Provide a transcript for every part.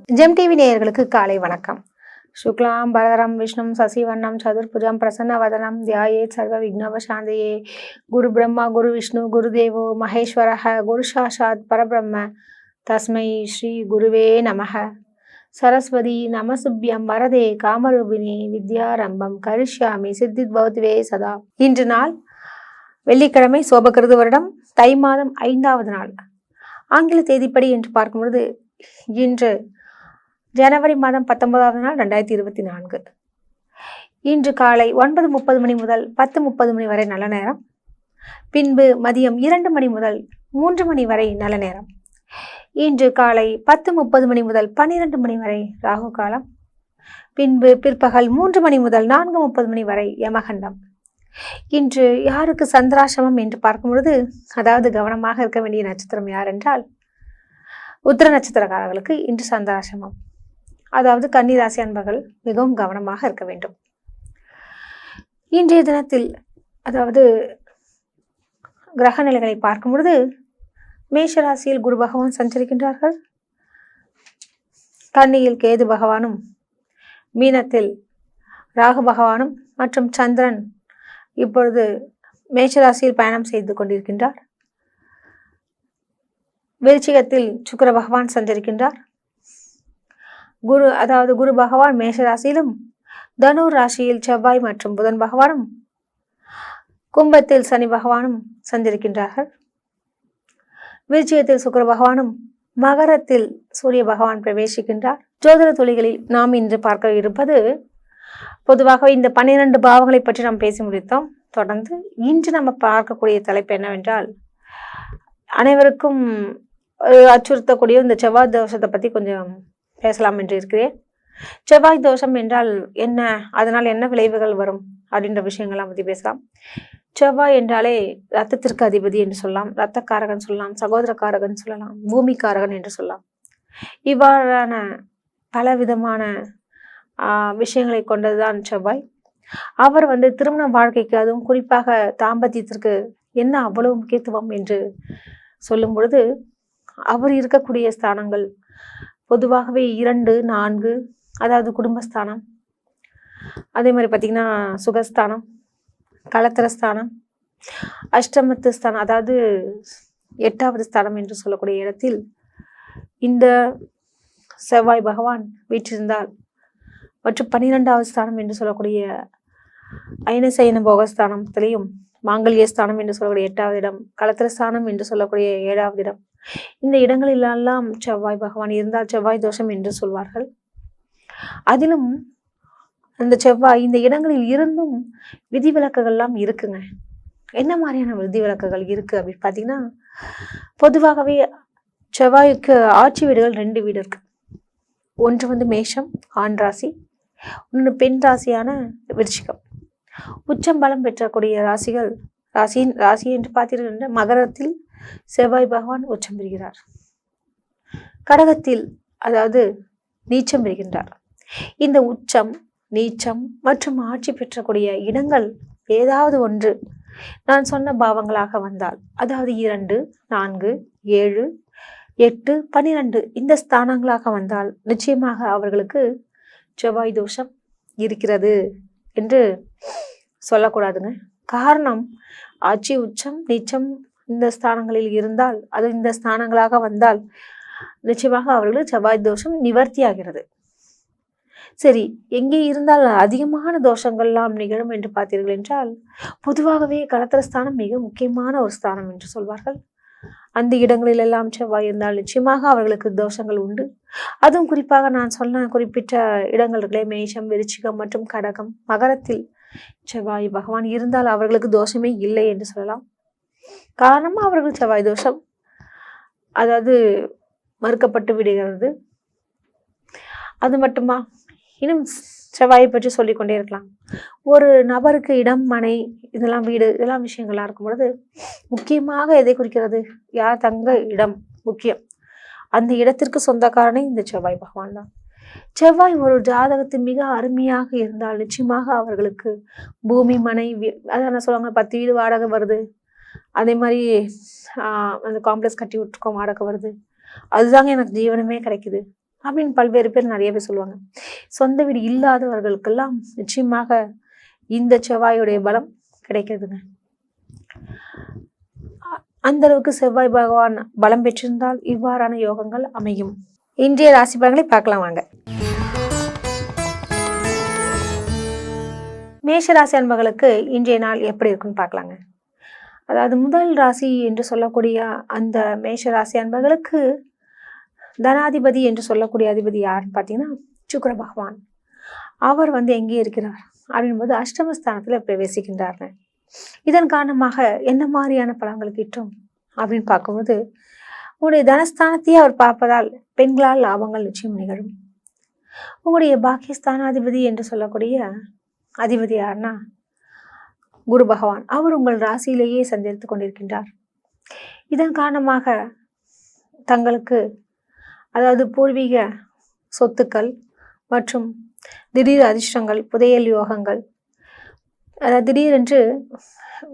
GeM TV நேயர்களுக்கு காலை வணக்கம். சுக்லாம் பரதரம் விஷ்ணும் சசிவண்ணம் சதுர்புஜம் பிரசன்னவதனம் தியாயேத் சர்வ விக்னோபசாந்தயே. குரு பிரம்மா குரு விஷ்ணு குரு தேவோ மகேஸ்வரஹ குரு சாஷாத் பரபிரம்ம தஸ்மை ஸ்ரீ குருவே நமஹ. சரஸ்வதி நமசுப்யம் வரதே காமரூபிணி வித்யாரம்பம் கரிஷ்யாமி சித்தித் பவத்வே சதா. இன்று நாள் வெள்ளிக்கிழமை, சோபகிருது வருடம் தை மாதம் 5வது நாள். ஆங்கில தேதிப்படி என்று பார்க்கும்பொழுது இன்று ஜனவரி மாதம் 19வது நாள் 2024. இன்று காலை 9:30 மணி முதல் 10:30 மணி வரை நல்ல நேரம். பின்பு மதியம் 2 மணி முதல் 3 மணி வரை நல்ல நேரம். இன்று காலை 10:30 மணி முதல் 12 மணி வரை ராகு காலம். பின்பு பிற்பகல் 3 மணி முதல் 4:30 மணி வரை யமகண்டம். இன்று யாருக்கு சந்திராசிரமம் என்று பார்க்கும் பொழுது, அதாவது கவனமாக இருக்க வேண்டிய நட்சத்திரம் யார் என்றால் உத்திர நட்சத்திரக்காரர்களுக்கு இன்று சந்திராசிரமம். அதாவது கன்னிராசி அன்பர்கள் மிகவும் கவனமாக இருக்க வேண்டும். இன்றைய தினத்தில் அதாவது கிரக நிலைகளை பார்க்கும் பொழுது மேஷராசியில் குரு பகவான் சஞ்சரிக்கின்றார்கள். கன்னியில் கேது பகவானும், மீனத்தில் ராகு பகவானும் மற்றும் சந்திரன் இப்பொழுது மேஷராசியில் பயணம் செய்து கொண்டிருக்கின்றார். விருச்சிகத்தில் சுக்கிர பகவான் சஞ்சரிக்கின்றார். குரு பகவான் மேஷராசியிலும், தனுர் ராசியில் செவ்வாய் மற்றும் புதன் பகவானும், கும்பத்தில் சனி பகவானும் சஞ்சரிக்கின்றார்கள். விருச்சிகத்தில் சுக்கிர பகவானும், மகரத்தில் சூரிய பகவான் பிரவேசிக்கின்றார். ஜோதிட துளிகளில் நாம் இன்று பார்க்க இருப்பது, பொதுவாக இந்த 12 பாவங்களை பற்றி நாம் பேசி முடித்தோம். தொடர்ந்து இன்று நம்ம பார்க்கக்கூடிய தலைப்பு என்னவென்றால், அனைவருக்கும் அச்சுறுத்தக்கூடிய இந்த செவ்வாய் தோஷத்தை பற்றி கொஞ்சம் பேசலாம் என்று இருக்கிறேன். செவ்வாய் தோஷம் என்றால் என்ன, அதனால் என்ன விளைவுகள் வரும் அப்படின்ற விஷயங்கள்லாம் பற்றி பேசலாம். செவ்வாய் என்றாலே ரத்தத்திற்கு அதிபதி என்று சொல்லலாம், இரத்தக்காரகன் சொல்லலாம், சகோதரக்காரகன் சொல்லலாம், பூமிக்காரகன் என்று சொல்லலாம். இவ்வாறான பல விதமான விஷயங்களை கொண்டதுதான் செவ்வாய். அவர் திருமண வாழ்க்கைக்கு, அதுவும் குறிப்பாக தாம்பத்தியத்திற்கு என்ன அவ்வளவு முக்கியத்துவம் என்று சொல்லும் பொழுது, அவர் இருக்கக்கூடிய ஸ்தானங்கள் பொதுவாகவே 2, 4, அதாவது குடும்பஸ்தானம், அதே மாதிரி பார்த்திங்கன்னா சுகஸ்தானம், களத்திரஸ்தானம், அஷ்டமத்து ஸ்தானம், அதாவது 8வது ஸ்தானம் என்று சொல்லக்கூடிய இடத்தில் இந்த செவ்வாய் பகவான் வீற்றிருந்தால், மற்றும் 12வது ஸ்தானம் என்று சொல்லக்கூடிய ஐனசைன போகஸ்தானத்திலையும், மாங்கல்ய ஸ்தானம் என்று சொல்லக்கூடிய 8வது இடம், களத்திரஸ்தானம் என்று சொல்லக்கூடிய 7வது இடம், இந்த இடங்களிலெல்லாம் செவ்வாய் பகவான் இருந்தால் செவ்வாய் தோஷம் என்று சொல்வார்கள். அதிலும் அந்த செவ்வாய் இந்த இடங்களில் இருந்தும் விதிவிலக்குகள்லாம் இருக்குங்க. என்ன மாதிரியான விதிவிலக்குகள் இருக்கு அப்படின்னு பார்த்தீங்கன்னா, பொதுவாகவே செவ்வாய்க்கு ஆட்சி வீடுகள் 2 வீடு இருக்கு. ஒன்று மேஷம் ஆண் ராசி, ஒன்று பெண் ராசியான விருச்சிகம். உச்சம் பலம் பெற்றக்கூடிய ராசிகள் ராசி என்று பார்த்தீர்கள், மகரத்தில் செவ்வாய் பகவான் உச்சம் பெறுகிறார். கடகத்தில் அதாவது நீச்சம் பெறுகின்றார். இந்த உச்சம், நீச்சம் மற்றும் ஆட்சி பெற்றக்கூடிய இடங்கள் ஏதாவது ஒன்று நான் சொன்ன பாவங்களாக வந்தால், அதாவது 2, 4, 7, 8, 12 இந்த ஸ்தானங்களாக வந்தால் நிச்சயமாக அவர்களுக்கு செவ்வாய் தோஷம் இருக்கிறது என்று சொல்லக்கூடாதுங்க. காரணம், ஆட்சி, உச்சம், நீச்சம் இந்த ஸ்தானங்களில் இருந்தால், அது இந்த ஸ்தானங்களாக வந்தால் நிச்சயமாக அவர்களுக்கு செவ்வாய் தோஷம் நிவர்த்தி ஆகிறது. சரி, எங்கே இருந்தால் அதிகமான தோஷங்கள்லாம் நிகழும் என்று பார்த்தீர்கள் என்றால், பொதுவாகவே களத்திரஸ்தானம் மிக முக்கியமான ஒரு ஸ்தானம் என்று சொல்வார்கள். அந்த இடங்களில் எல்லாம் செவ்வாய் இருந்தால் நிச்சயமாக அவர்களுக்கு தோஷங்கள் உண்டு. அதுவும் குறிப்பாக நான் சொன்ன குறிப்பிட்ட இடங்களுக்கு மேஷம், விருச்சிகம் மற்றும் கடகம், மகரத்தில் செவ்வாய் பகவான் இருந்தால் அவர்களுக்கு தோஷமே இல்லை என்று சொல்லலாம். காரணம், அவர்கள் செவ்வாய் தோஷம் அதாவது மறுக்கப்பட்டு விடுகிறது. அது மட்டுமா, இன்னும் செவ்வாயை பற்றி சொல்லிக்கொண்டே இருக்கலாம். ஒரு நபருக்கு இடம், மனை, இதெல்லாம் வீடு, இதெல்லாம் விஷயங்கள்லாம் இருக்கும் பொழுது முக்கியமாக எதை குறிக்கிறது, யார் தங்க இடம் முக்கியம். அந்த இடத்திற்கு சொந்தக்காரனே இந்த செவ்வாய் பகவான் தான். செவ்வாய் ஒரு ஜாதகத்தில் மிக அருமையாக இருந்தால் நிச்சயமாக அவர்களுக்கு பூமி, மனை, அதான் சொல்லுவாங்க 10 வீடு வாடகை வருது, அதே மாதிரி அந்த காம்ப்ளெக்ஸ் கட்டி விட்டுருக்கோம் வாடகை வருது, அதுதாங்க எனக்கு ஜீவனமே கிடைக்குது, அப்படின்னு பல்வேறு பேர் நிறைய பேர் சொல்லுவாங்க. சொந்த வீடு இல்லாதவர்களுக்கெல்லாம் நிச்சயமாக இந்த செவ்வாயுடைய பலம் கிடைக்கிறதுங்க. அந்த அளவுக்கு செவ்வாய் பகவான் பலம் பெற்றிருந்தால் இவ்வாறான யோகங்கள் அமையும். இன்றைய ராசி பலன்களை பார்க்கலாம் வாங்க. மேஷ ராசி அன்பர்களுக்கு இன்றைய நாள் எப்படி இருக்குன்னு பார்க்கலாங்க. அதாவது முதல் ராசி என்று சொல்லக்கூடிய அந்த மேஷ ராசி அன்பர்களுக்கு தனாதிபதி என்று சொல்லக்கூடிய அதிபதி யாருன்னு பார்த்தீங்கன்னா சுக்கிர பகவான். அவர் எங்கே இருக்கிறார் அப்படின்போது அஷ்டமஸ்தானத்தில் பிரவேசிக்கின்றார்கள். இதன் காரணமாக என்ன மாதிரியான பலன்கள் கிட்டும் அப்படின்னு பார்க்கும்போது, உங்களுடைய தனஸ்தானத்தையே அவர் பார்ப்பதால் பெண்களால் லாபங்கள் நிச்சயம் நிகழும். உங்களுடைய பாக்கியஸ்தானாதிபதி என்று சொல்லக்கூடிய அதிபதி யாருன்னா குரு பகவான். அவர் உங்கள் ராசியிலேயே சஞ்சரித்து கொண்டிருக்கின்றார். இதன் காரணமாக தங்களுக்கு அதாவது பூர்வீக சொத்துக்கள் மற்றும் திடீர் அதிர்ஷ்டங்கள், புதையல் யோகங்கள், அதாவது திடீரென்று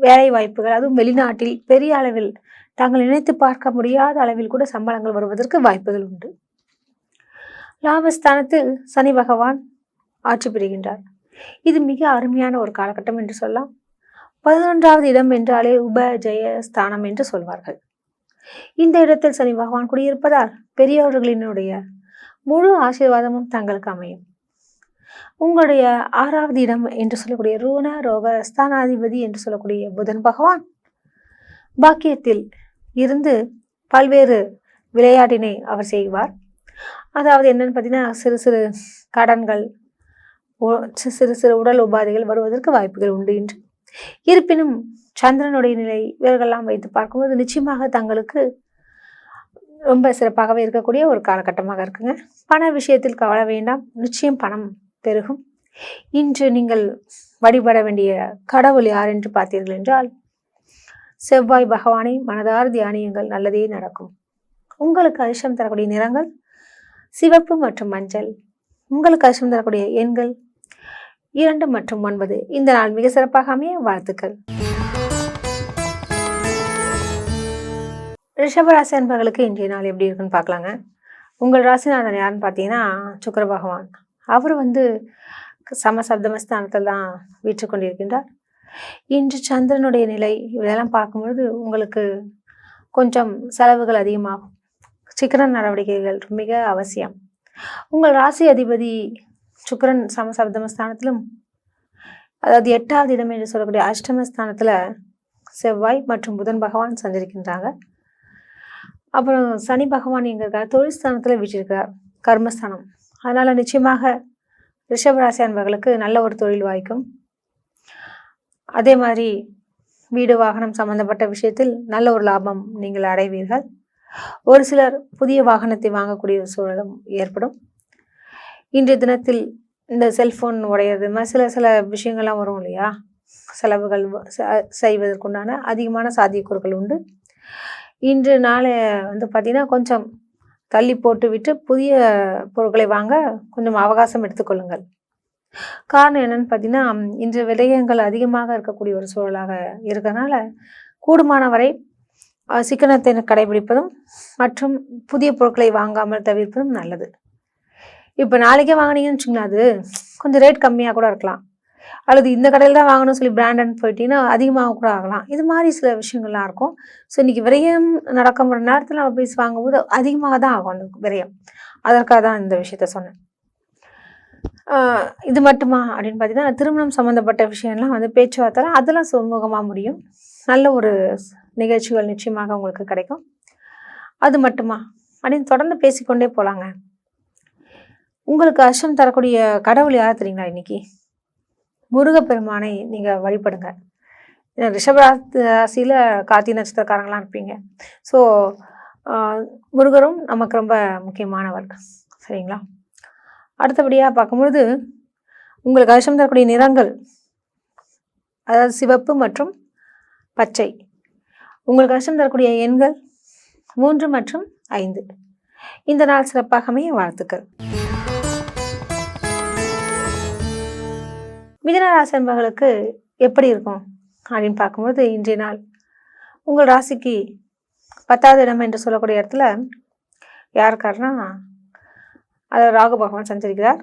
வேலை வாய்ப்புகள், அதுவும் வெளிநாட்டில் பெரிய அளவில் தாங்கள் நினைத்து பார்க்க முடியாத அளவில் கூட சம்பளங்கள் வருவதற்கு வாய்ப்புகள் உண்டு. லாபஸ்தானத்தில் சனி பகவான் ஆட்சி பெறுகின்றார். இது மிக அருமையான ஒரு காலகட்டம் என்று சொல்லலாம். 11வது இடம் என்றாலே உபஜய ஸ்தானம் என்று சொல்வார்கள். இந்த இடத்தில் சனி பகவான் குடியிருப்பதால் பெரியவர்களினுடைய முழு ஆசீர்வாதமும் தங்களுக்கு அமையும். உங்களுடைய 6வது இடம் என்று சொல்லக்கூடிய ருண ரோக ஸ்தானாதிபதி என்று சொல்லக்கூடிய புதன் பகவான் பாக்கியத்தில் இருந்து பல்வேறு விளையாட்டினை அவர் செய்வார். அதாவது என்னன்னு பார்த்தீங்கன்னா, சிறு சிறு கடன்கள், சிறு சிறு உடல் உபாதைகள் வருவதற்கு வாய்ப்புகள் உண்டு என்று. இருப்பினும் சந்திரனுடைய நிலை இவர்களெல்லாம் வைத்து பார்க்கும்போது நிச்சயமாக தங்களுக்கு ரொம்ப சிறப்பாகவே இருக்கக்கூடிய ஒரு காலகட்டமாக இருக்குங்க. பண விஷயத்தில் கவலை வேண்டாம், நிச்சயம் பணம் பெருகும். இன்று நீங்கள் வழிபட வேண்டிய கடவுள் யார் என்று பார்த்தீர்கள் என்றால் செவ்வாய் பகவானை மனதார் தியானியுங்கள், நல்லதே நடக்கும். உங்களுக்கு அதிர்ஷ்டம் தரக்கூடிய நிறங்கள் சிவப்பு மற்றும் மஞ்சள். உங்களுக்கு அதிர்ஷ்டம் தரக்கூடிய எண்கள் 2 மற்றும் 9. இந்த நாள் மிக சிறப்பாக அமைய வாழ்த்துக்கள். ரிஷபராசி அன்பர்களுக்கு இன்றைய நாள் எப்படி இருக்குன்னு பார்க்கலாங்க. உங்கள் ராசிநாதன் யாருன்னு பார்த்தீங்கன்னா சுக்கிர பகவான். அவர் சமசப்தமஸ்தானத்தில் தான் வீற்று கொண்டிருக்கின்றார். இன்று சந்திரனுடைய நிலை இதெல்லாம் பார்க்கும்பொழுது உங்களுக்கு கொஞ்சம் செலவுகள் அதிகமாகும். சிக்கன நடவடிக்கைகள் மிக அவசியம். உங்கள் ராசி அதிபதி சுக்கிரன் சமசப்தமஸ்தானத்திலும், அதாவது 8வது இடம் என்று சொல்லக்கூடிய அஷ்டமஸ்தானத்தில் செவ்வாய் மற்றும் புதன் பகவான் சஞ்சரிக்கின்றாங்க. அப்புறம் சனி பகவான் எங்க இருக்கார், தொழில் ஸ்தானத்தில் வீற்றிருக்கிறார், கர்மஸ்தானம். அதனால் நிச்சயமாக ரிஷபராசி அன்பர்களுக்கு நல்ல ஒரு தொழில் வாய்க்கும். அதே மாதிரி வீடு வாகனம் சம்பந்தப்பட்ட விஷயத்தில் நல்ல ஒரு லாபம் நீங்கள் அடைவீர்கள். ஒரு சிலர் புதிய வாகனத்தை வாங்கக்கூடிய சூழலும் ஏற்படும். இன்றைய தினத்தில் இந்த செல்ஃபோன் உடையிறது மாதிரி சில விஷயங்கள்லாம் வரும் இல்லையா, செலவுகள் செய்வதற்குண்டான அதிகமான சாத்தியக்கூறுகள் உண்டு. இன்று நாளை பார்த்தீங்கன்னா கொஞ்சம் தள்ளி போட்டு விட்டு புதிய பொருட்களை வாங்க கொஞ்சம் அவகாசம் எடுத்துக்கொள்ளுங்கள். காரணம் என்னன்னு பார்த்தீங்கன்னா, இன்று விடயங்கள் அதிகமாக இருக்கக்கூடிய ஒரு சூழலாக இருக்கிறதுனால கூடுமான வரை சிக்கனத்தை கடைபிடிப்பதும் மற்றும் புதிய பொருட்களை வாங்காமல் தவிர்ப்பதும் நல்லது. இப்போ நாளைக்கே வாங்கினீங்கன்னு வச்சுங்களேன், அது கொஞ்சம் ரேட் கம்மியாக கூட இருக்கலாம். அல்லது இந்த கடையில் தான் வாங்கணும்னு சொல்லி பிராண்டட்னு போயிட்டீங்கன்னா அதிகமாக கூட ஆகலாம். இது மாதிரி சில விஷயங்கள்லாம் இருக்கும். ஸோ இன்றைக்கி விரயம் நடக்கிற நேரத்தில் நம்ம போய் வாங்கும்போது அதிகமாக தான் ஆகும் அந்த விரயம். அதற்காக தான் இந்த விஷயத்த சொன்னேன். இது மட்டுமா அப்படின்னு பார்த்தீங்கன்னா, திருமணம் சம்மந்தப்பட்ட விஷயம்லாம் பேச்சுவார்த்தை அதெல்லாம் சுமூகமாக முடியும். நல்ல ஒரு நிகழ்ச்சிகள் நிச்சயமாக உங்களுக்கு கிடைக்கும். அது மட்டுமா அப்படின்னு தொடர்ந்து பேசிக்கொண்டே போகலாங்க. உங்களுக்கு அஷ்டம் தரக்கூடிய கடவுள் யார் தெரியுங்களா? இன்னைக்கு முருகப்பெருமானை நீங்கள் வழிபடுங்க. ரிஷபராசியில் கார்த்திகை நட்சத்திரக்காரங்களாம் இருப்பீங்க. ஸோ முருகரும் நமக்கு ரொம்ப முக்கியமானவர், சரிங்களா? அடுத்தபடியாக பார்க்கும்பொழுது உங்களுக்கு அதிர்ஷ்டம் தரக்கூடிய நிறங்கள் அதாவது சிவப்பு மற்றும் பச்சை. உங்களுக்கு அதிர்ஷ்டம் தரக்கூடிய எண்கள் 3 மற்றும் 5. இந்த நாள் சிறப்பாக அமைய வாழ்த்துக்கள். மிதுன ராசி அன்பர்களுக்கு எப்படி இருக்கும் அப்படின்னு பார்க்கும்போது, இன்றைய நாள் உங்கள் ராசிக்கு 10வது இடம் என்று சொல்லக்கூடிய இடத்துல யாருக்காருன்னா அதாவது ராகு பகவான் சஞ்சரிக்கிறார்.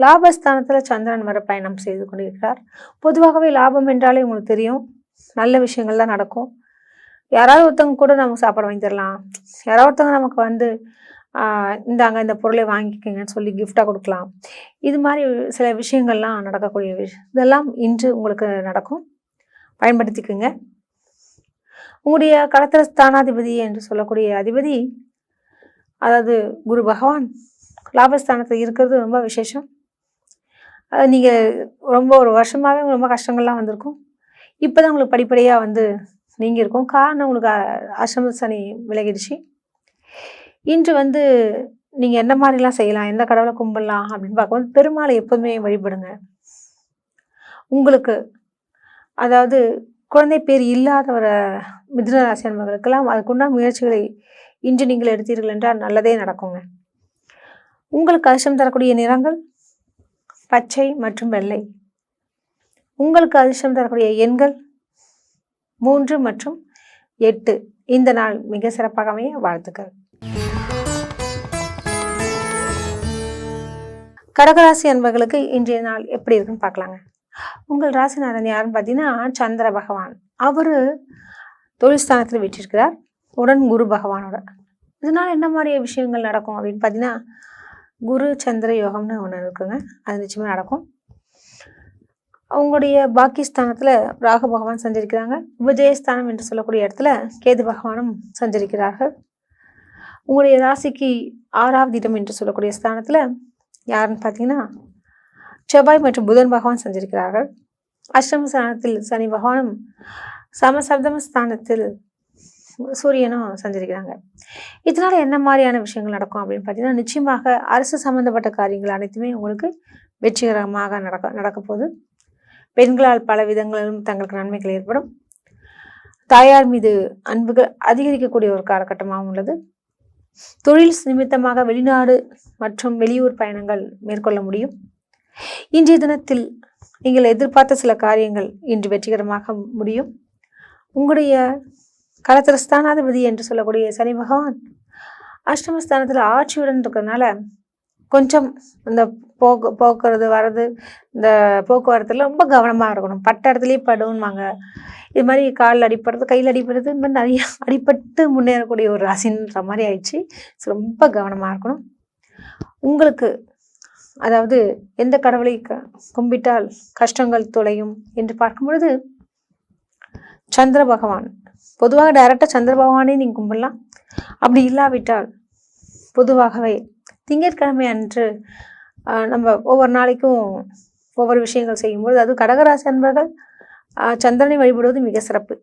லாபஸ்தானத்தில் சந்திரன் வர பயணம் செய்து கொண்டிருக்கிறார். பொதுவாகவே லாபம் என்றாலே உங்களுக்கு தெரியும், நல்ல விஷயங்கள் தான் நடக்கும். யாராவது ஒருத்தவங்க கூட நமக்கு சாப்பாடு வாங்கி தரலாம், யாராவது ஒருத்தவங்க நமக்கு வந்து இந்தாங்க இந்த பொருளை வாங்கிக்கங்கன்னு சொல்லி கிஃப்டாக கொடுக்கலாம். இது மாதிரி சில விஷயங்கள்லாம் நடக்கக்கூடிய இதெல்லாம் இன்று உங்களுக்கு நடக்கும், பயன்படுத்திக்குங்க. உங்களுடைய களத்திர ஸ்தானாதிபதி என்று சொல்லக்கூடிய அதிபதி, அதாவது குரு பகவான் லாபஸ்தானத்தில் இருக்கிறது ரொம்ப விசேஷம். நீங்கள் ரொம்ப ஒரு வருஷமாகவே ரொம்ப கஷ்டங்கள்லாம் வந்திருக்கும். இப்போ தான் உங்களுக்கு படிப்படியாக வந்து நீங்க இருக்கும். காரணம் உங்களுக்கு அஷ்டம சனி விலகிடுச்சு. இன்று வந்து நீங்கள் என்ன மாதிரிலாம் செய்யலாம், எந்த கடவுளை கும்பிடலாம் அப்படின்னு பார்க்கும்போது பெருமாளை எப்போதுமே வழிபடுங்க. உங்களுக்கு அதாவது குழந்தை பேர் இல்லாதவர மிதுன ராசி அன்பர்களுக்கெல்லாம் அதுக்குண்டான முயற்சிகளை இன்று நீங்கள் எடுத்தீர்கள் என்றால் நல்லதே நடக்குங்க. உங்களுக்கு அதிர்ஷ்டம் தரக்கூடிய நிறங்கள் பச்சை மற்றும் வெள்ளை. உங்களுக்கு அதிர்ஷ்டம் தரக்கூடிய எண்கள் 3 மற்றும் 8. இந்த நாள் மிக சிறப்பாக அமைய வாழ்த்துக்கள். கடகராசி அன்பர்களுக்கு இன்றைய நாள் எப்படி இருக்குன்னு பார்க்கலாங்க. உங்கள் ராசிநாதன் யாருன்னு பார்த்தீங்கன்னா சந்திர பகவான். அவர் தொழில் ஸ்தானத்தில் வீற்றிருக்கிறார் உடன் குரு பகவானோட. இதனால் என்ன மாதிரி விஷயங்கள் நடக்கும் அப்படின்னு பார்த்தீங்கன்னா குரு சந்திர யோகம்னு ஒன்று இருக்குங்க, அது நிச்சயமாக நடக்கும். அவங்களுடைய பாக்கியஸ்தானத்தில் ராகு பகவான் சஞ்சரிக்கிறாங்க. விஜயஸ்தானம் என்று சொல்லக்கூடிய இடத்துல கேது பகவானும் சஞ்சரிக்கிறார்கள். உங்களுடைய ராசிக்கு 6வது இடம் என்று சொல்லக்கூடிய ஸ்தானத்தில் யாருன்னு பார்த்தீங்கன்னா செவ்வாய் மற்றும் புதன் பகவான் சஞ்சரிக்கிறார்கள். அஷ்டம ஸ்தானத்தில் சனி பகவானும் சமசப்தம ஸ்தானத்தில் சூரியனும் சஞ்சரிக்கிறாங்க. இதனால என்ன மாதிரியான விஷயங்கள் நடக்கும் அப்படின்னு பார்த்தீங்கன்னா நிச்சயமாக அரசு சம்பந்தப்பட்ட காரியங்கள் அனைத்துமே உங்களுக்கு வெற்றிகரமாக நடக்க போகுது. பெண்களால் பல விதங்களிலும் தங்களுக்கு நன்மைகள் ஏற்படும். தாயார் மீது அன்புகள் அதிகரிக்கக்கூடிய ஒரு காலகட்டமாகவும் உள்ளது. தொழில் நிமித்தமாக வெளிநாடு மற்றும் வெளியூர் பயணங்கள் மேற்கொள்ள முடியும். இன்றைய தினத்தில் நீங்கள் எதிர்பார்த்த சில காரியங்கள் இன்று வெற்றிகரமாக முடியும். உங்களுடைய களத்திர ஸ்தானாதிபதி என்று சொல்லக்கூடிய சனி பகவான் அஷ்டமஸ்தானத்தில் ஆட்சியுடன் இருக்கிறதுனால கொஞ்சம் இந்த போக்குறது வர்றது, இந்த போக்குவரத்துல ரொம்ப கவனமாக இருக்கணும். பட்ட இடத்துலயே படுவாங்க. இது மாதிரி காலில் அடிப்படுறது, கையில் அடிப்படுறது, இந்த மாதிரி நிறைய அடிபட்டு முன்னேறக்கூடிய ஒரு ராசின்ற மாதிரி ஆயிடுச்சு. ரொம்ப கவனமாக இருக்கணும். உங்களுக்கு அதாவது எந்த கடவுளை கும்பிட்டால் கஷ்டங்கள் தொலையும் என்று பார்க்கும் பொழுது சந்திர பகவான், பொதுவாக டைரக்டாக சந்திர பகவானே நீங்கள் கும்பிடலாம். அப்படி இல்லாவிட்டால் பொதுவாகவே திங்கட்கிழமை அன்று நம்ம ஒவ்வொரு நாளைக்கும் ஒவ்வொரு விஷயங்கள் செய்யும்போது, அது கடகராசி அன்பர்கள் சந்திரனை வழிபடுவது மிக சிறப்பு.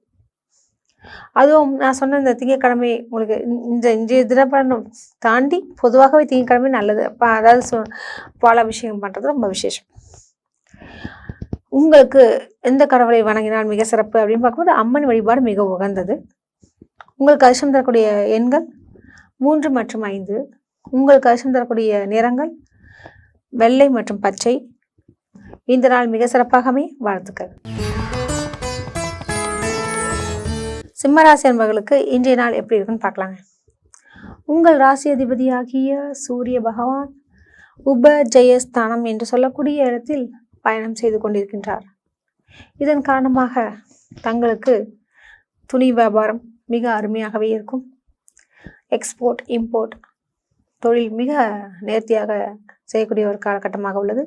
அதுவும் நான் சொன்ன இந்த திங்கட்கிழமை உங்களுக்கு இன்றைய தினப்பலன் தாண்டி பொதுவாகவே திங்கட்கிழமை நல்லது. அதாவது பால அபிஷேகம் பண்ணுறது ரொம்ப விசேஷம். உங்களுக்கு எந்த கடவுளை வணங்கினால் மிக சிறப்பு அப்படின்னு பார்க்கும்போது அம்மன் வழிபாடு மிக உகந்தது. உங்களுக்கு அதிர்ஷ்டம் தரக்கூடிய எண்கள் 3 மற்றும் 5. உங்களுக்கு அதிர்ஷ்டம் தரக்கூடிய நிறங்கள் வெள்ளை மற்றும் பச்சை. இந்த நாள் மிக சிறப்பாகவே வாழ்த்துக்கள். சிம்மராசி அன்பர்களுக்கு இன்றைய நாள் எப்படி இருக்குன்னு பார்க்கலாங்க. உங்கள் ராசி அதிபதியாகிய சூரிய பகவான் உபஜயஸ்தானம் என்று சொல்லக்கூடிய இடத்தில் பயணம் செய்து கொண்டிருக்கின்றார். இதன் காரணமாக தங்களுக்கு துணி வியாபாரம் மிக அருமையாகவே இருக்கும். எக்ஸ்போர்ட் இம்போர்ட் தொழில் மிக நேர்த்தியாக செய்யக்கூடிய ஒரு காலகட்டமாக உள்ளது.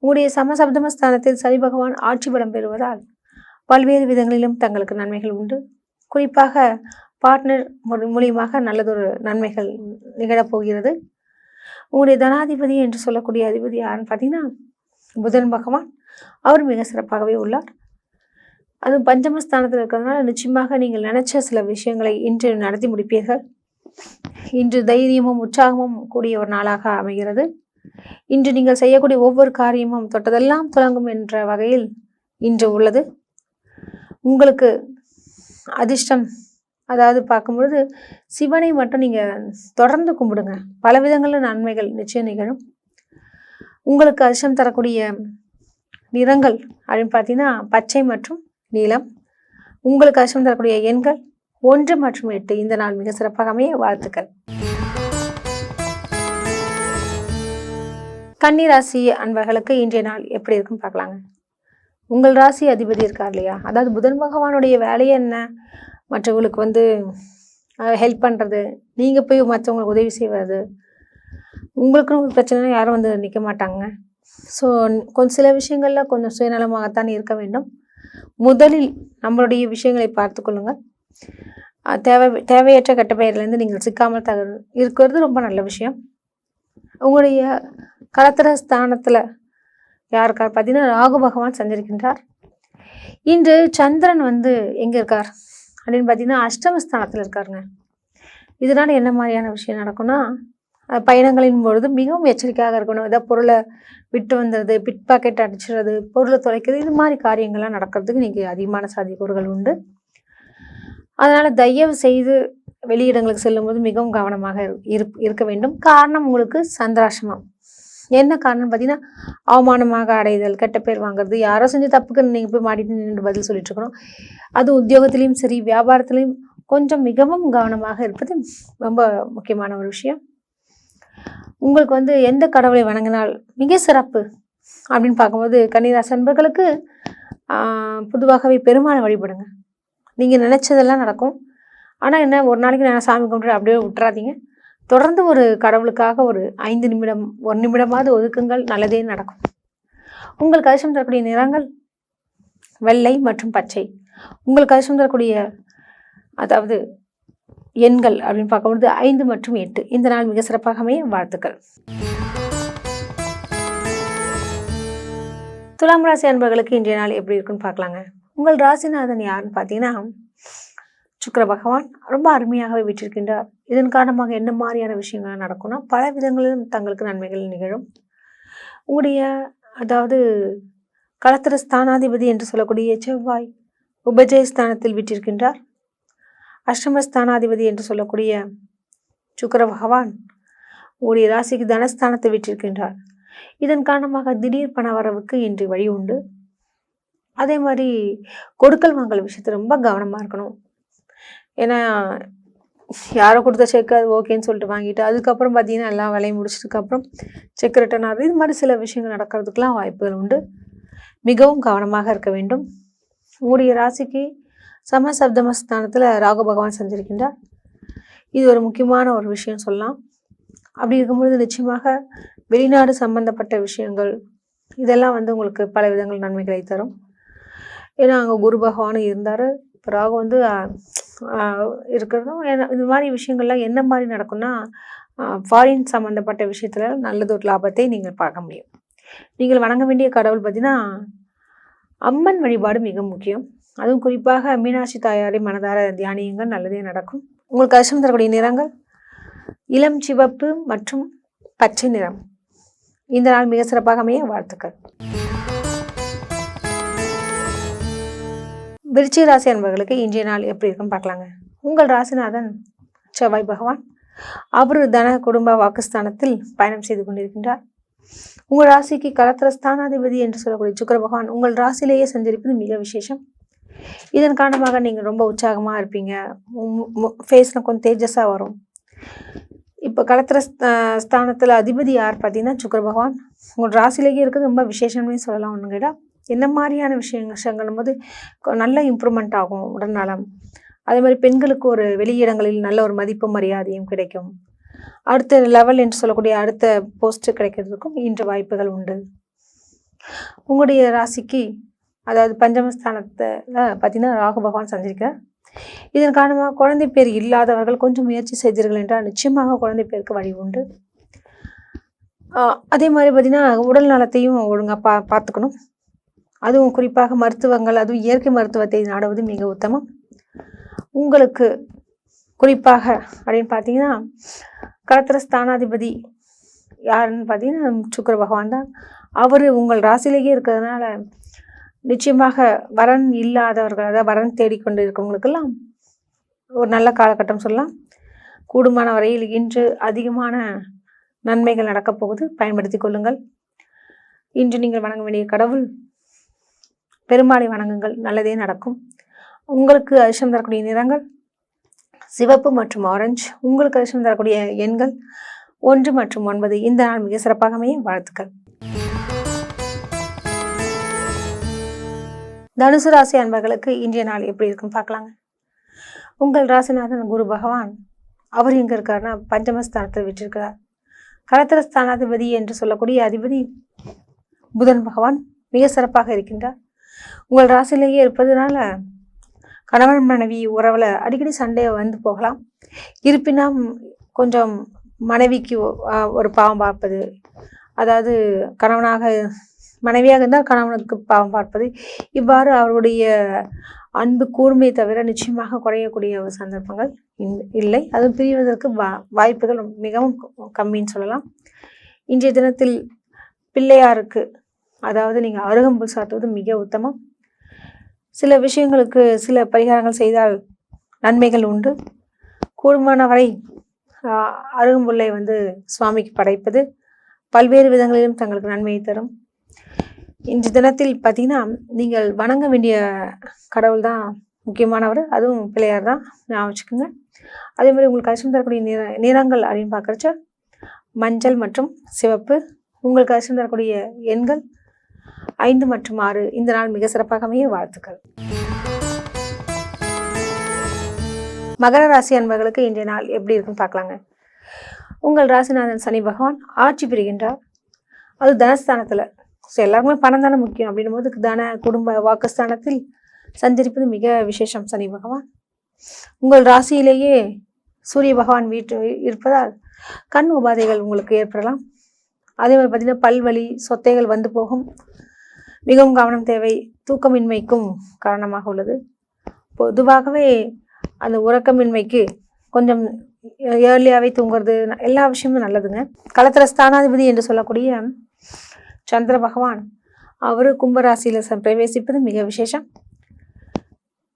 உங்களுடைய சமசப்தமஸ்தானத்தில் சனி பகவான் ஆட்சி பலம் பெறுவதால் பல்வேறு விதங்களிலும் தங்களுக்கு நன்மைகள் உண்டு. குறிப்பாக பார்ட்னர் மூலியமாக நல்லதொரு நன்மைகள் நிகழப்போகிறது. உங்களுடைய தனாதிபதி என்று சொல்லக்கூடிய அதிபதி யாருன்னு பார்த்தீங்கன்னா புதன் பகவான். அவர் மிக சிறப்பாகவே உள்ளார். அது பஞ்சமஸ்தானத்தில் இருக்கிறதுனால நிச்சயமாக நீங்கள் நினைச்ச சில விஷயங்களை இன்று நடத்தி முடிப்பீர்கள். இன்று தைரியமும் உற்சாகமும் கூடிய ஒரு நாளாக அமைகிறது. இன்று நீங்கள் செய்யக்கூடிய ஒவ்வொரு காரியமும் தொட்டதெல்லாம் தொடங்கும் என்ற வகையில் இன்று உள்ளது. உங்களுக்கு அதிர்ஷ்டம் அதாவது பார்க்கும்பொழுது சிவனை மட்டும் நீங்கள் தொடர்ந்து கும்பிடுங்க. பல விதங்களில் நன்மைகள் நிச்சயம் நிகழும். உங்களுக்கு அதிர்ஷ்டம் தரக்கூடிய நிறங்கள் அப்படின்னு பார்த்தீங்கன்னா பச்சை மற்றும் நீலம். உங்களுக்கு அதிர்ஷ்டம் தரக்கூடிய எண்கள் 1 மற்றும் 8. இந்த நாள் மிக சிறப்பாக அமைய வாழ்த்துக்கள். கன்னி ராசி அன்பர்களுக்கு இன்றைய நாள் எப்படி இருக்குன்னு பார்க்கலாங்க. உங்கள் ராசி அதிபதி இருக்கார் இல்லையா, அதாவது புதன் பகவானுடைய வேலையை என்ன, மற்றவங்களுக்கு ஹெல்ப் பண்ணுறது, நீங்கள் போய் மற்றவங்களுக்கு உதவி செய்வது, உங்களுக்குன்னு ஒரு பிரச்சனை யாரும் நிற்க மாட்டாங்க. ஸோ கொஞ்சம் சில விஷயங்களில் கொஞ்சம் சுயநலமாகத்தான் இருக்க வேண்டும். முதலில் நம்மளுடைய விஷயங்களை பார்த்து கொள்ளுங்கள். தேவையற்ற கெட்ட பெயர்லேருந்து நீங்கள் சிக்காமல் இருக்கிறது ரொம்ப நல்ல விஷயம். உங்களுடைய கலத்திர ஸ்தானத்தில் யாருக்கார் பார்த்தீங்கன்னா ராகு பகவான் சஞ்சரிக்கின்றார். இன்று சந்திரன் எங்கே இருக்கார் அப்படின்னு பார்த்தீங்கன்னா அஷ்டமஸ்தானத்தில் இருக்காருங்க. இதனால் என்ன மாதிரியான விஷயம் நடக்கும்னா, பயணங்களின் பொழுது மிகவும் எச்சரிக்கையாக இருக்கணும். ஏதாவது பொருளை விட்டு வந்துடுது, பிட் பாக்கெட் அடிச்சிடுறது, பொருளை தொலைக்கிறது, இது மாதிரி காரியங்கள்லாம் நடக்கிறதுக்கு நீங்கள் அதிகமான சாத்தியக்கூறுகள் உண்டு. அதனால் தயவு செய்து வெளியிடங்களுக்கு செல்லும்போது மிகவும் கவனமாக இருக்க வேண்டும். காரணம் உங்களுக்கு சந்திராசிரமம். என்ன காரணம் பார்த்தீங்கன்னா, அவமானமாக அடைதல், கெட்ட பேர் வாங்குறது, யாரோ செஞ்ச தப்புக்குன்னு நீங்கள் போய் மாட்டிட்டு நின்று பதில் சொல்லிட்டு இருக்கணும். அது உத்தியோகத்திலையும் சரி வியாபாரத்திலையும் கொஞ்சம் மிகவும் கவனமாக இருப்பது ரொம்ப முக்கியமான ஒரு விஷயம். உங்களுக்கு எந்த கடவுளை வணங்கினால் மிக சிறப்பு அப்படின்னு பார்க்கும்போது கன்னிராசி அன்பர்களுக்கு பொதுவாகவே பெருமாளை வழிபடுங்க. நீங்கள் நினச்சதெல்லாம் நடக்கும். ஆனால் என்ன, ஒரு நாளைக்கு நான் சாமி கும்பிட்டு அப்படியே விட்டுறாதீங்க. தொடர்ந்து ஒரு கடவுளுக்காக ஒரு 5 நிமிடம் 1 நிமிடமாவது ஒதுக்குங்கள், நல்லதே நடக்கும். உங்களுக்கு அதிர்ஷ்டம் தரக்கூடிய நிறங்கள் வெள்ளை மற்றும் பச்சை. உங்களுக்கு அதிர்ஷ்டம் தரக்கூடிய அதாவது எண்கள் அப்படின்னு பார்க்கும்போது 5 மற்றும் 8. இந்த நாள் மிக சிறப்பாக அமைய வாழ்த்துக்கள். துலாம் ராசி அன்பர்களுக்கு இன்றைய நாள் எப்படி இருக்குன்னு பார்க்கலாங்க. உங்கள் ராசிநாதன் யாருன்னு பார்த்தீங்கன்னா சுக்கிர பகவான் ரொம்ப அருமையாகவே வீற்றிருக்கின்றார். இதன் காரணமாக என்ன மாதிரியான விஷயங்கள் நடக்கும்னா, பல விதங்களிலும் தங்களுக்கு நன்மைகள் நிகழும். உங்களுடைய அதாவது களத்திர ஸ்தானாதிபதி என்று சொல்லக்கூடிய செவ்வாய் உபஜயஸ்தானத்தில் வீற்றிருக்கின்றார். அஷ்டமஸ்தானாதிபதி என்று சொல்லக்கூடிய சுக்கிர பகவான் உங்களுடைய ராசிக்கு தனஸ்தானத்தை வீற்றிருக்கின்றார். இதன் காரணமாக திடீர் பண வரவுக்கு இன்று வழி உண்டு. அதே மாதிரி கொடுக்கல் வாங்கல் விஷயத்தை ரொம்ப கவனமாக இருக்கணும். ஏன்னா யாரோ கொடுத்த செக் அது ஓகேன்னு சொல்லிட்டு வாங்கிட்டு அதுக்கப்புறம் பார்த்தீங்கன்னா எல்லா வேலையும் முடிச்சதுக்கப்புறம் செக் ரிட்டர்ன் ஆகுது. இது மாதிரி சில விஷயங்கள் நடக்கிறதுக்கெலாம் வாய்ப்புகள் உண்டு. மிகவும் கவனமாக இருக்க வேண்டும். உங்களுடைய ராசிக்கு சமசப்தமஸ்தானத்தில் ராகு பகவான் செஞ்சிருக்கின்றார். இது ஒரு முக்கியமான ஒரு விஷயம் சொல்லலாம். அப்படி இருக்கும்பொழுது நிச்சயமாக வெளிநாடு சம்பந்தப்பட்ட விஷயங்கள் இதெல்லாம் உங்களுக்கு பல விதங்கள் நன்மைகளை தரும். ஏன்னா அங்கே குரு பகவானும் இருந்தார். இப்போ ராகு இருக்கிறதும் இது மாதிரி விஷயங்கள்லாம் என்ன மாதிரி நடக்கும்னா, ஃபாரின் சம்மந்தப்பட்ட விஷயத்தில் நல்லது ஒரு லாபத்தை நீங்கள் பார்க்க முடியும். நீங்கள் வணங்க வேண்டிய கடவுள் பார்த்தீங்கன்னா அம்மன் வழிபாடு மிக முக்கியம். அதுவும் குறிப்பாக மீனாட்சி தாயாரை மனதார தியானியுங்கள், நல்லதே நடக்கும். உங்களுக்கு அதிர்ஷ்டம் தரக்கூடிய நிறங்கள் இளம் சிவப்பு மற்றும் பச்சை நிறம். இந்த நாள் மிக சிறப்பாக அமைய வாழ்த்துக்கள். விருச்சிக ராசி அன்பர்களுக்கு இன்றைய நாள் எப்படி இருக்குன்னு பார்க்கலாங்க. உங்கள் ராசிநாதன் செவ்வாய் பகவான் அவர் தன குடும்ப வாக்குஸ்தானத்தில் பயணம் செய்து கொண்டிருக்கின்றார். உங்கள் ராசிக்கு களத்திர ஸ்தானாதிபதி என்று சொல்லக்கூடிய சுக்கிர பகவான் உங்கள் ராசியிலேயே சஞ்சரிப்பது மிக விசேஷம். இதன் காரணமாக நீங்கள் ரொம்ப உற்சாகமாக இருப்பீங்க. ஃபேஸில் கொஞ்சம் தேஜஸாக வரும். இப்போ களத்திர ஸ்தானத்தில் அதிபதி யார் பார்த்தீங்கன்னா சுக்கிர பகவான் உங்கள் ராசியிலேயே இருக்கிறது ரொம்ப விசேஷம்னு சொல்லலாம். ஒன்று கேட்டால் என்ன மாதிரியான விஷயங்கள் போது நல்ல இம்ப்ரூவ்மெண்ட் ஆகும் உடல்நலம். அதே மாதிரி பெண்களுக்கு ஒரு வெளியிடங்களில் நல்ல ஒரு மதிப்பு மரியாதையும் கிடைக்கும். அடுத்த லெவல் என்று சொல்லக்கூடிய அடுத்த போஸ்ட் கிடைக்கிறதுக்கும் இன்று வாய்ப்புகள் உண்டு. உங்களுடைய ராசிக்கு அதாவது பஞ்சமஸ்தானத்தில் பார்த்தீங்கன்னா ராகு பகவான் சஞ்சரிக்கிறார். இதன் காரணமாக குழந்தை பேர் இல்லாதவர்கள் கொஞ்சம் முயற்சி செய்தீர்கள் என்றால் நிச்சயமாக குழந்தை பேருக்கு வழி உண்டு. அதே மாதிரி பார்த்தீங்கன்னா உடல் நலத்தையும் ஒழுங்காக பார்த்துக்கணும். அதுவும் குறிப்பாக மருத்துவங்கள், அதுவும் இயற்கை மருத்துவத்தை நாடுவது மிக உத்தமம். உங்களுக்கு குறிப்பாக அப்படின்னு பார்த்தீங்கன்னா களத்திர ஸ்தானாதிபதி யாருன்னு பார்த்தீங்கன்னா சுக்கிர பகவான் தான். அவர் உங்கள் ராசியிலேயே இருக்கிறதுனால நிச்சயமாக வரன் இல்லாதவர்கள், அதாவது வரன் தேடிக்கொண்டு இருக்கவங்களுக்கெல்லாம் ஒரு நல்ல காலகட்டம் சொல்லலாம். கூடுமான வரையில் இன்று அதிகமான நன்மைகள் நடக்கப் போகுது, பயன்படுத்தி கொள்ளுங்கள். இன்று நீங்கள் வணங்க வேண்டிய கடவுள் பெருமாளை வணங்குங்கள், நல்லதே நடக்கும். உங்களுக்கு அதிர்ஷ்டம் தரக்கூடிய நிறங்கள் சிவப்பு மற்றும் ஆரஞ்சு. உங்களுக்கு அதிர்ஷ்டம் தரக்கூடிய எண்கள் 1 மற்றும் 9 இந்த நாள் மிக சிறப்பாக அமைய வாழ்த்துக்கள். தனுசு ராசி அன்பர்களுக்கு இன்றைய நாள் எப்படி இருக்குன்னு பார்க்கலாங்க. உங்கள் ராசிநாதன் குரு பகவான் அவர் எங்க இருக்காருன்னா பஞ்சமஸ்தானத்தில் விட்டிருக்கிறார். கலத்திர ஸ்தானாதிபதி என்று சொல்லக்கூடிய அதிபதி புதன் பகவான் மிக சிறப்பாக இருக்கின்றார். உங்கள் ராசியிலேயே இருப்பதனால கணவன் மனைவி உறவுல அடிக்கடி சண்டை வந்து போகலாம். இருப்பினும் கொஞ்சம் மனைவிக்கு ஒரு பாவம் பார்ப்பது, அதாவது மனைவியாக இருந்தால் கணவனுக்கு பாவம் பார்ப்பது, இவ்வாறு அவருடைய அன்பு கூர்மையை தவிர நிச்சயமாக குறையக்கூடிய ஒரு சந்தர்ப்பங்கள் இல்லை. அது பிரிவதற்கு வாய்ப்புகள் மிகவும் கம்மின்னு சொல்லலாம். இன்றைய தினத்தில் பிள்ளையாருக்கு அதாவது நீங்கள் அருகம்புல் சாத்துவது மிக உத்தமம். சில விஷயங்களுக்கு சில பரிகாரங்கள் செய்தால் நன்மைகள் உண்டு. கூடுமான வரை அருகம்புல்லை சுவாமிக்கு படைப்பது பல்வேறு விதங்களிலும் தங்களுக்கு நன்மையை தரும். இன்று தினத்தில் பார்த்தீங்கன்னா நீங்கள் வணங்க வேண்டிய கடவுள் தான் முக்கியமானவர், அதுவும் பிள்ளையார் தான் ஞாபகம் வச்சுக்கோங்க. அதே மாதிரி உங்களுக்கு கஷ்டம் தரக்கூடிய நிறங்கள் அப்படின்னு பார்க்குறச்ச மஞ்சள் மற்றும் சிவப்பு. உங்களுக்கு கஷ்டம் தரக்கூடிய எண்கள் 5 மற்றும் 6. இந்த நாள் மிக சிறப்பாக அமைய வாழ்த்துக்கள். மகர ராசி அன்பர்களுக்கு இன்றைய நாள் எப்படி இருக்குன்னு பார்க்கலாங்க. உங்கள் ராசிநாதன் சனி பகவான் ஆட்சி பெறுகின்றார். அது தனஸ்தானத்தில். ஸோ எல்லாருக்குமே பணம் தானே முக்கியம். அப்படின்னும் போது தன குடும்ப வாக்குஸ்தானத்தில் சஞ்சரிப்பது மிக விசேஷம். சனி பகவான் உங்கள் ராசியிலேயே சூரிய பகவான் இருப்பதால் கண் உபாதைகள் உங்களுக்கு ஏற்படலாம். அதே மாதிரி பார்த்தீங்கன்னா பல்வலி சொத்தைகள் வந்து போகும். மிகவும் கவனம் தேவை. தூக்கமின்மைக்கும் காரணமாக உள்ளது. பொதுவாகவே அந்த உறக்கமின்மைக்கு கொஞ்சம் ஏர்லியாகவே தூங்குறது எல்லா விஷயமும் நல்லதுங்க. கலத்திர ஸ்தானாதிபதி என்று சொல்லக்கூடிய சந்திர பகவான் அவர் கும்பராசியில் பிரவேசிப்பது மிக விசேஷம்.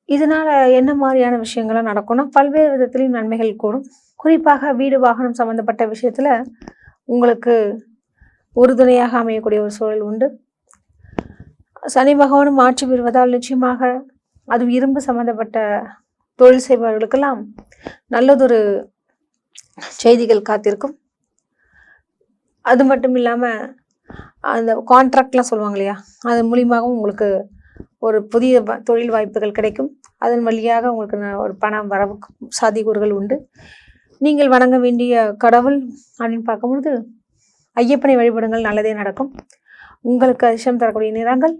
இதனால என்ன மாதிரியான விஷயங்கள்லாம் நடக்கும்னா பல்வேறு விதத்திலையும் நன்மைகள் கூடும். குறிப்பாக வீடு வாகனம் சம்பந்தப்பட்ட விஷயத்துல உங்களுக்கு உறுதுணையாக அமையக்கூடிய ஒரு சூழல் உண்டு. சனி பகவானும் ஆட்சி பெறுவதால் நிச்சயமாக அது இரும்பு சம்பந்தப்பட்ட தொழில் செய்பவர்களுக்கெல்லாம் நல்லதொரு செய்திகள் காத்திருக்கும். அது மட்டும் இல்லாமல் அந்த கான்ட்ராக்ட்லாம் சொல்லுவாங்க இல்லையா, அது மூலியமாகவும் உங்களுக்கு ஒரு புதிய தொழில் வாய்ப்புகள் கிடைக்கும். அதன் வழியாக உங்களுக்கு ஒரு பணம் வரவு சாத்தியக்கூறுகள் உண்டு. நீங்கள் வணங்க வேண்டிய கடவுள் அப்படின்னு பார்க்கும்பொழுது ஐயப்பனை வழிபடுங்கள், நல்லதே நடக்கும். உங்களுக்கு அதிர்ஷ்டம் தரக்கூடிய நிறங்கள்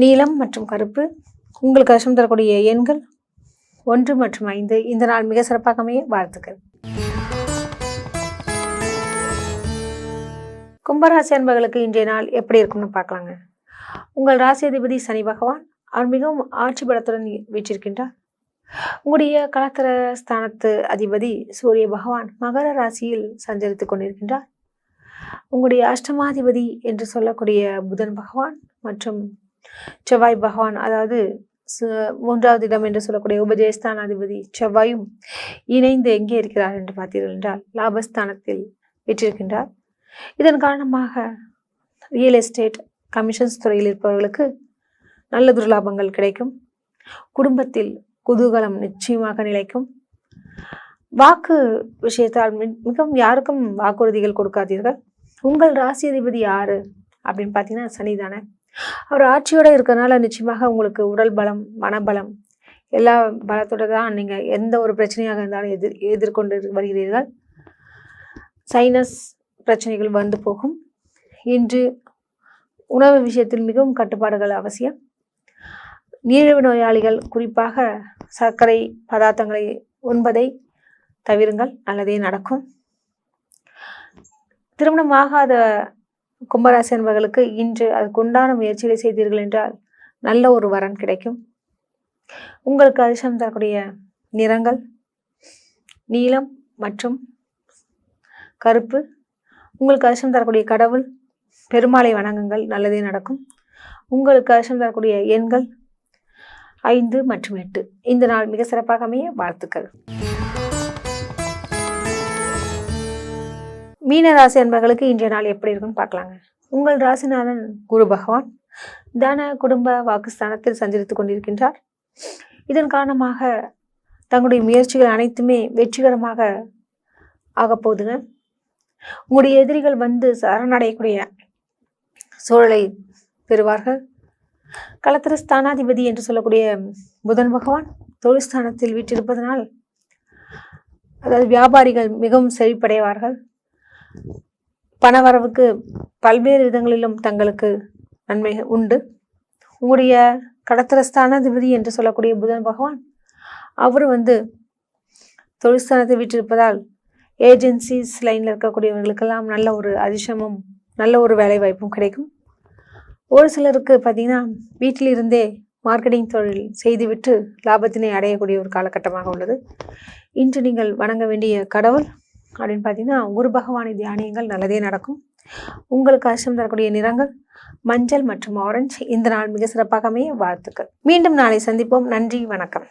நீலம் மற்றும் கருப்பு. உங்களுக்கு அதிர்ஷ்டம் தரக்கூடிய எண்கள் 1 மற்றும் 5. இந்த நாள் மிக சிறப்பாக அமைய வாழ்த்துக்கள். கும்பராசி அன்பர்களுக்கு இன்றைய நாள் எப்படி இருக்கும்னு பார்க்கலாங்க. உங்கள் ராசி அதிபதி சனி பகவான் அவர் மிகவும் ஆட்சி பலத்துடன் வீற்றிருக்கின்றார். உங்களுடைய கலத்திர ஸ்தானத்து அதிபதி சூரிய பகவான் மகர ராசியில் சஞ்சரித்துக் கொண்டிருக்கின்றார். உங்களுடைய அஷ்டமாதிபதி என்று சொல்லக்கூடிய புதன் பகவான் மற்றும் செவ்வாய் பகவான், அதாவது 3வது இடம் என்று சொல்லக்கூடிய உபஜயஸ்தானாதிபதி செவ்வாயும் இணைந்து எங்கே இருக்கிறார் என்று பார்த்தீர்கள் என்றால் லாபஸ்தானத்தில் வீற்றிருக்கின்றார். இதன் காரணமாக ரியல் எஸ்டேட் கமிஷன்ஸ் துறையில் இருப்பவர்களுக்கு நல்ல துர்லாபங்கள் கிடைக்கும். குடும்பத்தில் குதூகலம் நிச்சயமாக நிலைக்கும். வாக்கு விஷயத்தால் மிகவும் யாருக்கும் வாக்குறுதிகள் கொடுக்காதீர்கள். உங்கள் ராசி அதிபதி யாரு அப்படின்னு பார்த்தீங்கன்னா சனி தானே. அவர் ஆட்சியோட இருக்கிறதுனால நிச்சயமாக உங்களுக்கு உடல் பலம் மனபலம் எல்லா பலத்தோட தான் நீங்கள் எந்த ஒரு பிரச்சனையாக இருந்தாலும் எதிர்கொண்டு வருகிறீர்கள். சைனஸ் பிரச்சனைகள் வந்து போகும். இன்று உணவு விஷயத்தில் மிகவும் கட்டுப்பாடுகள் அவசியம். நீரிழிவு நோயாளிகள் குறிப்பாக சர்க்கரை பதார்த்தங்களை உண்பதை தவிருங்கள், நல்லதே நடக்கும். திருமணமாகாத கும்பராசி என்பவர்களுக்கு இன்று அதுக்குண்டான முயற்சிகளை செய்தீர்கள் என்றால் நல்ல ஒரு வரன் கிடைக்கும். உங்களுக்கு அதிர்ஷ்டம் தரக்கூடிய நிறங்கள் நீலம் மற்றும் கருப்பு. உங்களுக்கு அதிர்ஷ்டம் தரக்கூடிய கடவுள் பெருமாளை வணங்குங்கள், நல்லதே நடக்கும். உங்களுக்கு அதிர்ஷ்டம் தரக்கூடிய எண்கள் 5 மற்றும் 8. இந்த நாள் மிக சிறப்பாக அமைய வாழ்த்துக்கள். மீன ராசி அன்பர்களுக்கு இன்றைய நாள் எப்படி இருக்குன்னு பார்க்கலாங்க. உங்கள் ராசிநாதன் குரு பகவான் தன குடும்ப வாக்குஸ்தானத்தில் சஞ்சரித்துக் கொண்டிருக்கின்றார். இதன் காரணமாக தங்களுடைய முயற்சிகள் அனைத்துமே வெற்றிகரமாக ஆகப்போகுதுங்க. உங்களுடைய எதிரிகள் வந்து சரணடையக்கூடிய சூழலை பெறுவார்கள். களத்திர ஸ்தானாதிபதி என்று சொல்லக்கூடிய புதன் பகவான் தொழில் ஸ்தானத்தில் வீற்றிருப்பதனால், அதாவது வியாபாரிகள் மிகவும் செழிப்படைவார்கள். பணவரவுக்கு பல்வேறு விதங்களிலும் தங்களுக்கு நன்மை உண்டு. உங்களுடைய களத்திர ஸ்தானாதிபதி என்று சொல்லக்கூடிய புதன் பகவான் அவர் வந்து தொழில் ஸ்தானத்தை வீற்றிருப்பதால் ஏஜென்சிஸ் லைனில் இருக்கக்கூடியவர்களுக்கெல்லாம் நல்ல ஒரு அதிர்ஷ்டமும் நல்ல ஒரு வேலை வாய்ப்பும் கிடைக்கும். ஒரு சிலருக்கு பார்த்தீங்கன்னா வீட்டிலிருந்தே மார்க்கெட்டிங் தொழில் செய்துவிட்டு லாபத்தினை அடையக்கூடிய ஒரு காலகட்டமாக உள்ளது. இன்று நீங்கள் வணங்க வேண்டிய கடவுள் அப்படின்னு பார்த்தீங்கன்னா குரு பகவானை தியானியங்கள், நல்லதே நடக்கும். உங்களுக்கு அதிர்ஷ்டம் தரக்கூடிய நிறங்கள் மஞ்சள் மற்றும் ஆரஞ்சு. இந்த நாள் மிக சிறப்பாக அமைய வாழ்த்துக்கள். மீண்டும் நாளை சந்திப்போம். நன்றி, வணக்கம்.